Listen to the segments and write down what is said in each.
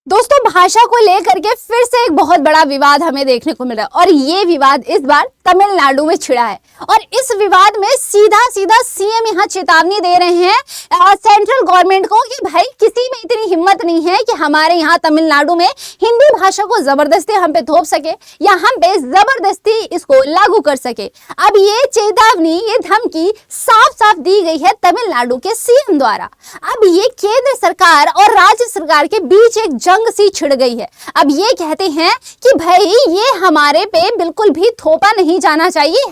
दोस्तों, भाषा को लेकर के फिर से एक बहुत बड़ा विवाद हमें देखने को मिल रहा है और ये विवाद इस बार तमिलनाडु में छिड़ा है। और इस विवाद में सीधा सीधा सीएम यहाँ चेतावनी दे रहे हैं सेंट्रल गवर्नमेंट को कि भाई किसी में इतनी हिम्मत नहीं है कि हमारे यहाँ तमिलनाडु में हिंदी भाषा को जबरदस्ती हम पे थोप सके या हम पे जबरदस्ती इसको लागू कर सके। अब ये चेतावनी, ये धमकी साफ साफ दी गई है तमिलनाडु के सीएम द्वारा। अब ये केंद्र सरकार और राज्य सरकार के बीच एक जंग सी छिड़ गई है। अब ये कहते हैं कि भाई ये हमारे पे बिल्कुल भी थोपा नहीं जाना चाहिए,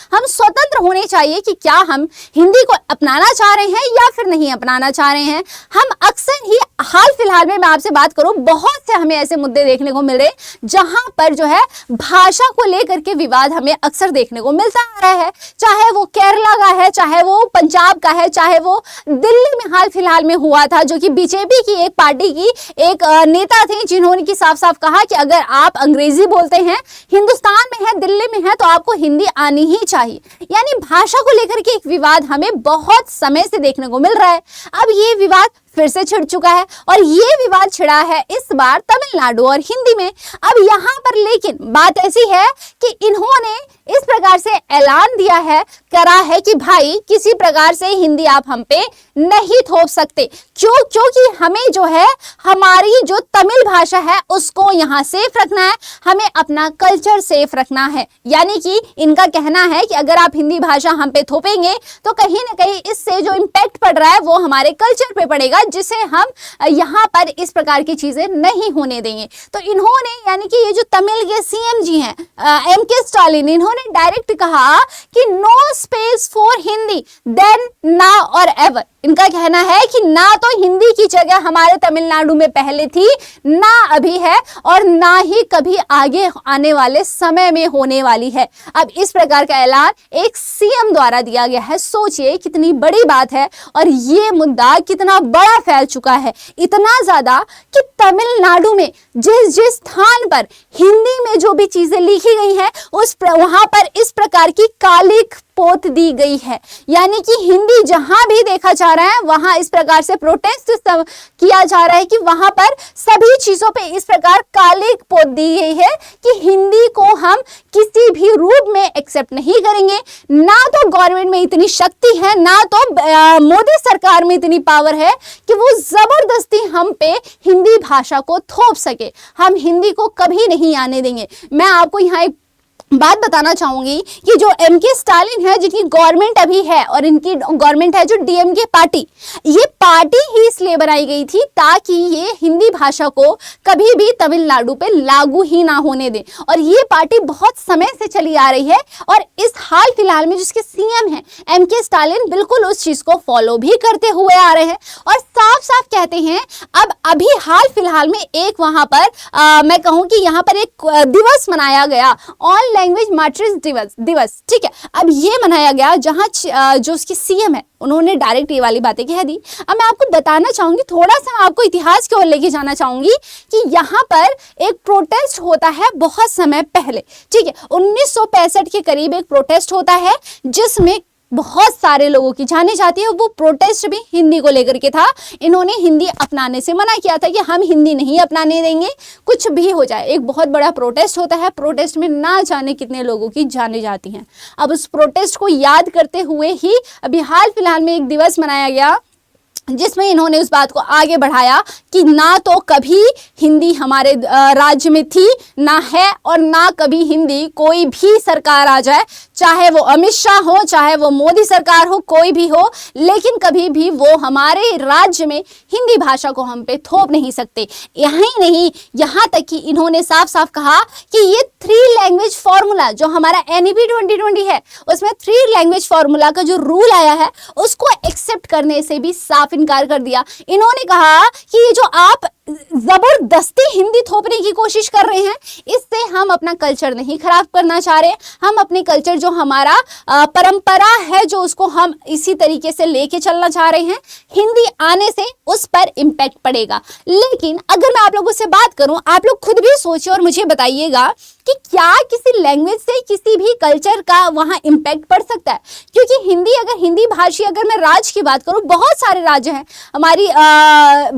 हम स्वतंत्र होने चाहिए कि क्या हम हिंदी को अपनाना चाह रहे हैं या फिर नहीं अपनाना चाह रहे हैं। हम अक्सर ही हाल फिलहाल में मैं आपसे बात करूं, बहुत से हमें ऐसे मुद्दे देखने को मिल रहे जहां पर जो है भाषा को लेकर के विवाद हमें अक्सर देखने को मिलता आ रहा है, चाहे वो केरला का है, चाहे वो पंजाब का है, चाहे वो दिल्ली में हाल फिलहाल में हुआ था, जो कि बीजेपी की एक पार्टी की एक नेता थे जिन्होंने की साफ साफ कहा कि अगर आप अंग्रेजी बोलते हैं, हिंदुस्तान में है, दिल्ली में है, तो आपको हिंदी आनी ही चाहिए। यानी भाषा को लेकर के एक विवाद हमें बहुत समय से देखने को मिल रहा है। अब ये विवाद फिर से छिड़ चुका है और ये विवाद छिड़ा है इस बार तमिलनाडु और हिंदी में। अब यहाँ पर लेकिन बात ऐसी है कि इन्होंने इस प्रकार से ऐलान दिया है, करा है कि भाई किसी प्रकार से हिंदी आप हम पे नहीं थोप सकते। क्योंकि हमें जो है हमारी जो तमिल भाषा है उसको यहाँ सेफ रखना है, हमें अपना कल्चर सेफ रखना है। यानी कि इनका कहना है कि अगर आप हिंदी भाषा हम पे थोपेंगे तो कहीं ना कहीं इससे जो इम्पैक्ट पड़ रहा है वो हमारे कल्चर पे पड़ेगा, जिसे हम यहाँ पर इस प्रकार की चीजें नहीं होने देंगे। तो इन्होंने, यानी कि ये जो तमिल के सीएम जी हैं एम.के. स्टालिन, इन्होंने डायरेक्ट कहा कि no space for Hindi then now और एवर। इनका कहना है कि ना तो हिंदी की जगह हमारे तमिलनाडु में पहले थी, ना अभी है और ना ही कभी आगे आने वाले समय में होने वाली है। अब इस प्रकार का ऐलान एक सीएम द्वारा दिया गया है। सोचिए कितनी बड़ी बात है और ये मुद्दा कितना बड़ा फैल चुका है, इतना ज्यादा कि तमिलनाडु में जिस स्थान पर हिंदी में जो भी चीजें लिखी गई हैं वहां पर इस प्रकार की कालिक पोत दी गई है। यानी कि हिंदी जहां भी देखा जा रहा है वहां इस प्रकार से प्रोटेस्ट किया जा रहा है कि वहां पर सभी चीजों पे इस प्रकार कालिक पोत दी गई है कि हिंदी को हम किसी भी रूप में एक्सेप्ट नहीं करेंगे। ना तो गवर्नमेंट में इतनी शक्ति है, ना तो मोदी सरकार में इतनी पावर है कि वो जबरदस्ती हम पे हिंदी भाषा को थोप सके। हम हिंदी को कभी नहीं आने देंगे। मैं आपको यहाँ एक बात बताना चाहूंगी कि जो एम.के. स्टालिन है, जिनकी गवर्नमेंट अभी है और इनकी गवर्नमेंट है जो डीएमके पार्टी, ये पार्टी ही इसलिए बनाई गई थी ताकि ये हिंदी भाषा को कभी भी तमिलनाडु पे लागू ही ना होने दे। और ये पार्टी बहुत समय से चली आ रही है और इस हाल फिलहाल में जिसके सीएम हैं एम.के. स्टालिन, बिल्कुल उस चीज को फॉलो भी करते हुए आ रहे हैं और साफ साफ कहते हैं। अब अभी हाल फिलहाल में एक वहां पर मैं कहूं कि यहाँ पर एक दिवस मनाया गया, ऑल लैंग्वेज मार्टर्स दिवस, ठीक है। अब ये मनाया गया जहां जो उसके सीएम है उन्होंने डायरेक्ट ये वाली बातें कह दी। अब मैं आपको बताना चाहूंगी, थोड़ा सा आपको इतिहास की ओर लेके जाना चाहूंगी कि यहाँ पर एक प्रोटेस्ट होता है बहुत समय पहले, ठीक है। 1965 के करीब एक प्रोटेस्ट होता है जिसमें बहुत सारे लोगों की जाने जाती है। वो प्रोटेस्ट भी हिंदी को लेकर के था। इन्होंने हिंदी अपनाने से मना किया था कि हम हिंदी नहीं अपनाने देंगे, कुछ भी हो जाए। एक बहुत बड़ा प्रोटेस्ट होता है, प्रोटेस्ट में ना जाने कितने लोगों की जाने जाती हैं। अब उस प्रोटेस्ट को याद करते हुए ही अभी हाल फिलहाल में एक दिवस मनाया गया जिसमें इन्होंने उस बात को आगे बढ़ाया कि ना तो कभी हिंदी हमारे राज्य में थी, ना है और ना कभी हिंदी कोई भी सरकार आ जाए, चाहे वो अमित शाह हो, चाहे वो मोदी सरकार हो, कोई भी हो, लेकिन कभी भी वो हमारे राज्य में हिंदी भाषा को हम पे थोप नहीं सकते। यही नहीं, यहाँ तक कि इन्होंने साफ साफ कहा कि ये 3 लैंग्वेज फॉर्मूला जो हमारा NEP 2020 है उसमें 3 लैंग्वेज फॉर्मूला का जो रूल आया है उसको एक्सेप्ट करने से भी साफ इनकार कर दिया। इन्होंने कहा कि ये जो आप जबरदस्ती हिंदी थोपने की कोशिश कर रहे हैं, इससे हम अपना कल्चर नहीं खराब करना चाह रहे। हम अपने कल्चर जो हमारा परंपरा है जो उसको हम इसी तरीके से लेके चलना चाह रहे हैं। हिंदी आने से उस पर इम्पैक्ट पड़ेगा। लेकिन अगर मैं आप लोगों से बात करूं, आप लोग खुद भी सोचिए और मुझे बताइएगा कि क्या किसी लैंग्वेज से किसी भी कल्चर का वहां इम्पैक्ट पड़ सकता है? क्योंकि हिंदी भाषी, अगर मैं राज्य की बात करूं, बहुत सारे राज्य हैं हमारी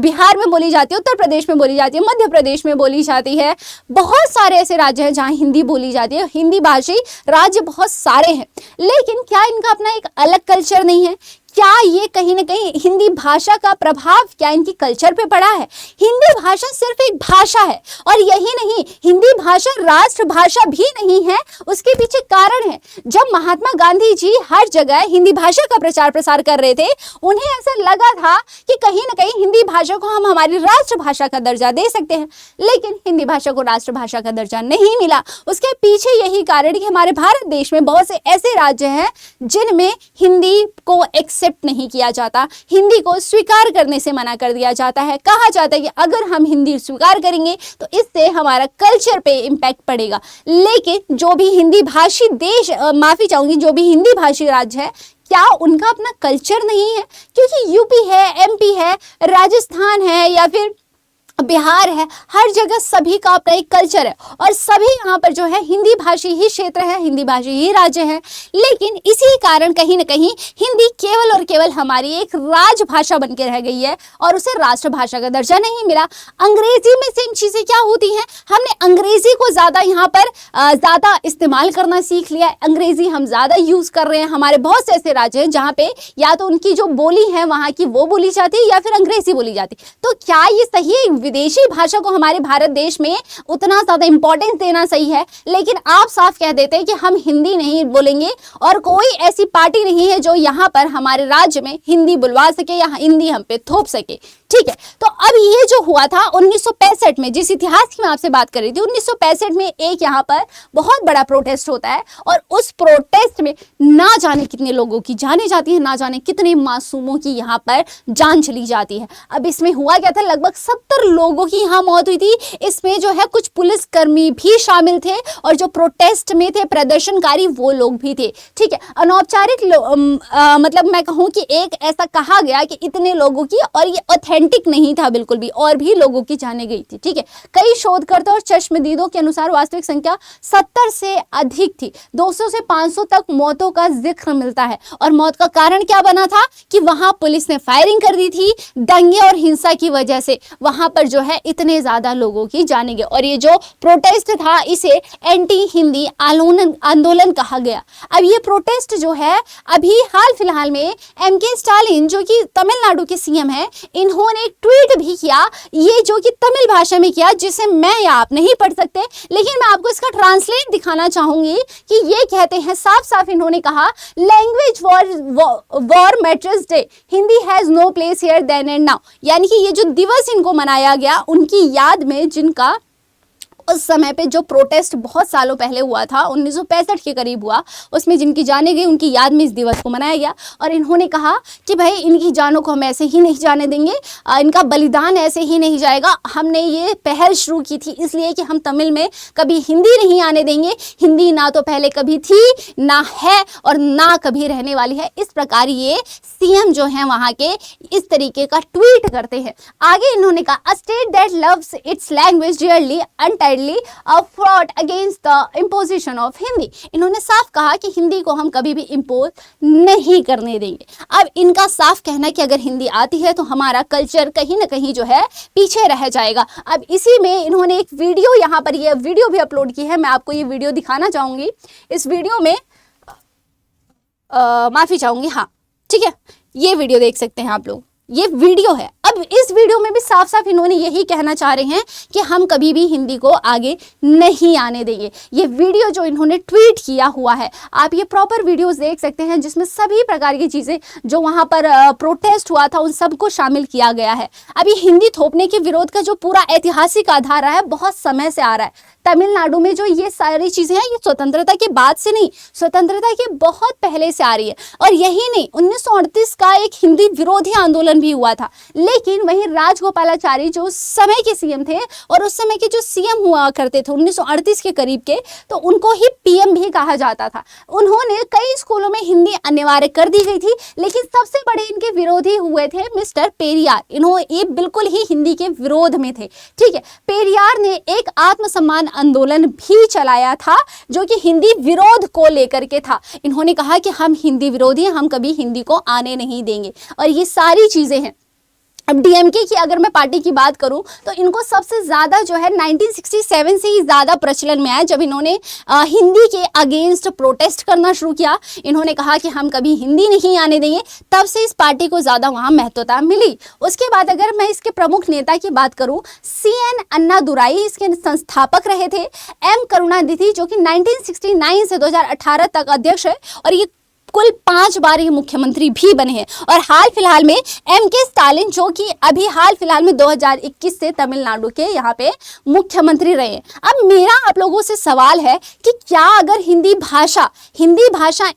बिहार में बोली जाती है, उत्तर प्रदेश में बोली जाती है, मध्य प्रदेश में बोली जाती है। बहुत सारे ऐसे राज्य हैं जहाँ हिंदी बोली जाती है। हिंदी भाषी राज्य बहुत सारे हैं, लेकिन क्या इनका अपना एक अलग कल्चर नहीं है? क्या ये कहीं ना कहीं हिंदी भाषा का प्रभाव क्या इनकी कल्चर पे पड़ा है? हिंदी भाषा सिर्फ एक भाषा है, और यही नहीं, हिंदी भाषा राष्ट्र भाषा भी नहीं है। उसके पीछे कारण है, जब महात्मा गांधी जी हर जगह हिंदी भाषा का प्रचार प्रसार कर रहे थे, उन्हें ऐसा लगा था कि कहीं ना कहीं हिंदी भाषा को हम हमारी राष्ट्रभाषा का दर्जा दे सकते हैं, लेकिन हिंदी भाषा को राष्ट्रभाषा का दर्जा नहीं मिला। उसके पीछे यही कारण कि हमारे भारत देश में बहुत से ऐसे राज्य हैं जिनमें हिंदी को एक्सेप्ट नहीं किया जाता, हिंदी को स्वीकार करने से मना कर दिया जाता है। कहा जाता है कि अगर हम हिंदी स्वीकार करेंगे तो इससे हमारा कल्चर पे इम्पैक्ट पड़ेगा। लेकिन जो भी हिंदी भाषी देश, माफी चाहूंगी, जो भी हिंदी भाषी राज्य है, क्या उनका अपना कल्चर नहीं है? क्योंकि यूपी है, एमपी है, राजस्थान है या फिर बिहार है, हर जगह सभी का अपना एक कल्चर है, और सभी यहाँ पर जो है हिंदी भाषी ही क्षेत्र है, हिंदी भाषी ही राज्य है। लेकिन इसी कारण कहीं ना कहीं हिंदी केवल और केवल हमारी एक राजभाषा बन के रह गई है, और उसे राष्ट्रभाषा का दर्जा नहीं मिला। अंग्रेजी में सेम चीजें क्या होती हैं? हमने अंग्रेजी को ज्यादा यहाँ पर ज्यादा इस्तेमाल करना सीख लिया है, अंग्रेजी हम ज्यादा यूज कर रहे हैं। हमारे बहुत से ऐसे राज्य हैं जहाँ पे या तो उनकी जो बोली है वहाँ की वो बोली जाती है या फिर अंग्रेजी बोली जाती। तो क्या ये सही है विदेशी भाषा को हमारे भारत देश में उतना ज्यादा इंपॉर्टेंस देना सही है? लेकिन आप साफ कह देते हैं कि हम हिंदी नहीं बोलेंगे, और कोई ऐसी पार्टी नहीं है जो यहाँ पर हमारे राज्य में हिंदी बुलवा सके या हिंदी हम पे थोप सके। ठीक है, तो अब ये जो हुआ था 1965 में, जिस इतिहास की मैं आपसे बात कर रही थी, 1965 में एक यहाँ पर बहुत बड़ा प्रोटेस्ट होता है, और उस प्रोटेस्ट में ना जाने कितने लोगों की जाने जाती है, ना जाने कितने मासूमों की यहाँ पर जान चली जाती है। अब इसमें हुआ क्या था? लगभग 70 लोगों की यहाँ मौत हुई थी। इसमें जो है कुछ पुलिसकर्मी भी शामिल थे, और जो प्रोटेस्ट में थे प्रदर्शनकारी वो लोग भी थे। ठीक है, अनौपचारिक मतलब मैं कहूँ कि एक ऐसा कहा गया कि इतने लोगों की, और ये ऑथेंटिक नहीं था बिल्कुल भी, और भी लोगों की जाने गई थी। ठीक है, कई शोधकर्ता और चश्मदीदों के अनुसार वास्तविक संख्या 70 से अधिक थी। 200 से 500 तक मौतों का जिक्र मिलता है, और मौत का कारण क्या बना था कि वहां पुलिस ने फायरिंग कर दी थी। दंगे और हिंसा की वजह से वहां पर जो है इतने ज्यादा लोगों की जाने गए, और ये जो प्रोटेस्ट था इसे एंटी हिंदी आंदोलन कहा गया। अब ये प्रोटेस्ट जो है अभी हाल फिलहाल में एमके स्टालिन जो कि तमिलनाडु के सीएम है, इन्होंने एक ट्वीट भी किया, ये जो कि तमिल भाषा में किया, जिसे मैं या आप नहीं पढ़ सकते, लेकिन मैं आपको इसका ट्रांसलेट दिखाना चाहूंगी कि ये कहते हैं, साफ साफ इन्होंने कहा, language war matters day, Hindi has no place here then and now. यानी कि ये जो दिवस इनको मनाया गया उनकी याद में, जिनका उस समय पे जो प्रोटेस्ट बहुत सालों पहले हुआ था, 1965 के करीब हुआ, उसमें जिनकी जाने गई उनकी याद में इस दिवस को मनाया गया। और इन्होंने कहा कि भाई इनकी जानों को हम ऐसे ही नहीं जाने देंगे, इनका बलिदान ऐसे ही नहीं जाएगा। हमने ये पहल शुरू की थी इसलिए कि हम तमिल में कभी हिंदी नहीं आने देंगे। हिंदी ना तो पहले कभी थी, ना है, और ना कभी रहने वाली है। इस प्रकार ये सीएम जो है वहाँ के इस तरीके का ट्वीट करते हैं। आगे इन्होंने कहा, a state that loves its language dearly unitedly fought against the imposition of Hindi. इन्होंने साफ कहा कि हिंदी को हम कभी भी इम्पोज नहीं करने देंगे। अब इनका साफ कहना कि अगर हिंदी आती है तो हमारा कल्चर कहीं ना कहीं जो है पीछे रह जाएगा। अब इसी में इन्होंने एक वीडियो यहाँ पर, ये वीडियो भी अपलोड की है, मैं आपको ये वीडियो दिखाना चाहूंगी। इस वीडियो में माफी चाहूंगी, हाँ ठीक है, ये वीडियो देख सकते हैं आप लोग, ये वीडियो है। अब इस वीडियो में भी साफ साफ इन्होंने यही कहना चाह रहे हैं कि हम कभी भी हिंदी को आगे नहीं आने देंगे। ये वीडियो जो इन्होंने ट्वीट किया हुआ है, आप ये प्रॉपर वीडियोस देख सकते हैं, जिसमें सभी प्रकार की चीज़ें जो वहाँ पर प्रोटेस्ट हुआ था उन सबको शामिल किया गया है। अब ये हिंदी थोपने के विरोध का जो पूरा ऐतिहासिक आधार रहा है, बहुत समय से आ रहा है। तमिलनाडु में जो ये सारी चीज़ें हैं, ये स्वतंत्रता के बाद से नहीं, स्वतंत्रता के बहुत पहले से आ रही है। और यही नहीं, 1938 का एक हिंदी विरोधी आंदोलन भी हुआ था। लेकिन वहीं राजगोपालाचारी जो उस समय के सीएम थे, और उस समय के जो सीएम हुआ करते थे 1938 के करीब के, तो उनको ही पीएम भी कहा जाता था। उन्होंने कई स्कूलों में हिंदी अनिवार्य कर दी गई थी, लेकिन सबसे बड़े इनके विरोधी हुए थे मिस्टर पेरियार। इन्होंने बिल्कुल ही हिंदी के विरोध में थे। ठीक है, पेरियार ने एक आत्मसम्मान आंदोलन भी चलाया था जो कि हिंदी विरोध को लेकर के था। इन्होंने कहा कि हम हिंदी विरोधी हैं, हम कभी हिंदी को आने नहीं देंगे। और ये सारी चीजें हैं। अब डीएमके की अगर मैं पार्टी की बात करूं तो इनको सबसे ज़्यादा जो है 1967 से ही ज़्यादा प्रचलन में आया, जब इन्होंने हिंदी के अगेंस्ट प्रोटेस्ट करना शुरू किया। इन्होंने कहा कि हम कभी हिंदी नहीं आने देंगे, तब से इस पार्टी को ज़्यादा वहाँ महत्वता मिली। उसके बाद अगर मैं इसके प्रमुख नेता की बात करूं, CN अन्नादुराई इसके संस्थापक रहे थे। M करुणानिधि जो कि 1969 से 2018 तक अध्यक्ष है, और ये कुल 5 बार ये मुख्यमंत्री भी बने हैं। और हाल फिलहाल में MK स्टालिन जो कि अभी हाल फिलहाल में 2021 से तमिलनाडु के यहाँ पे मुख्यमंत्री रहे हैं। अब मेरा आप लोगों से सवाल है कि क्या अगर हिंदी भाषा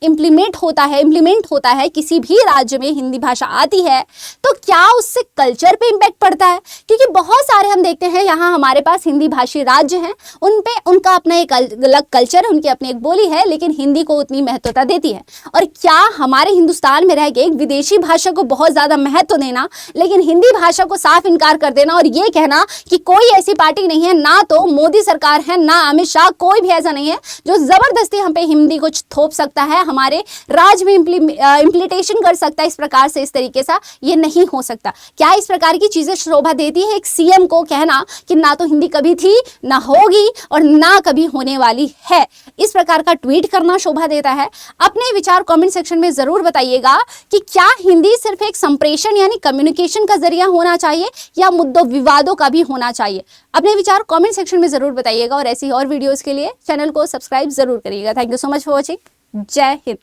इम्प्लीमेंट होता है किसी भी राज्य में हिंदी भाषा आती है, तो क्या उससे कल्चर पे इम्पैक्ट पड़ता है? क्योंकि बहुत सारे हम देखते हैं यहाँ हमारे पास हिंदी भाषी राज्य हैं, उनका अपना एक अलग कल्चर है, उनकी अपनी एक बोली है, लेकिन हिंदी को उतनी महत्वता देती है। और क्या हमारे हिंदुस्तान में रह के एक विदेशी भाषा को बहुत ज्यादा महत्व देना, लेकिन हिंदी भाषा को साफ इनकार कर देना और ये कहना कि कोई ऐसी पार्टी नहीं है, ना तो मोदी सरकार है, ना अमित शाह, कोई भी ऐसा नहीं है जो जबरदस्ती हम पे हिंदी को थोप सकता है, हमारे राज्य में इम्प्लीटेशन कर सकता है इस प्रकार से, इस तरीके से, ये नहीं हो सकता। क्या इस प्रकार की चीजें शोभा देती है एक CM को कहना कि ना तो हिंदी कभी थी, ना होगी और ना कभी होने वाली है? इस प्रकार का ट्वीट करना शोभा देता है? अपने विचार कमेंट सेक्शन में जरूर बताइएगा कि क्या हिंदी सिर्फ एक संप्रेषण यानी कम्युनिकेशन का जरिया होना चाहिए या मुद्दों विवादों का भी होना चाहिए? अपने विचार कमेंट सेक्शन में जरूर बताइएगा और ऐसी और वीडियोस के लिए चैनल को सब्सक्राइब जरूर करिएगा। Thank you so much for watching. जय हिंद।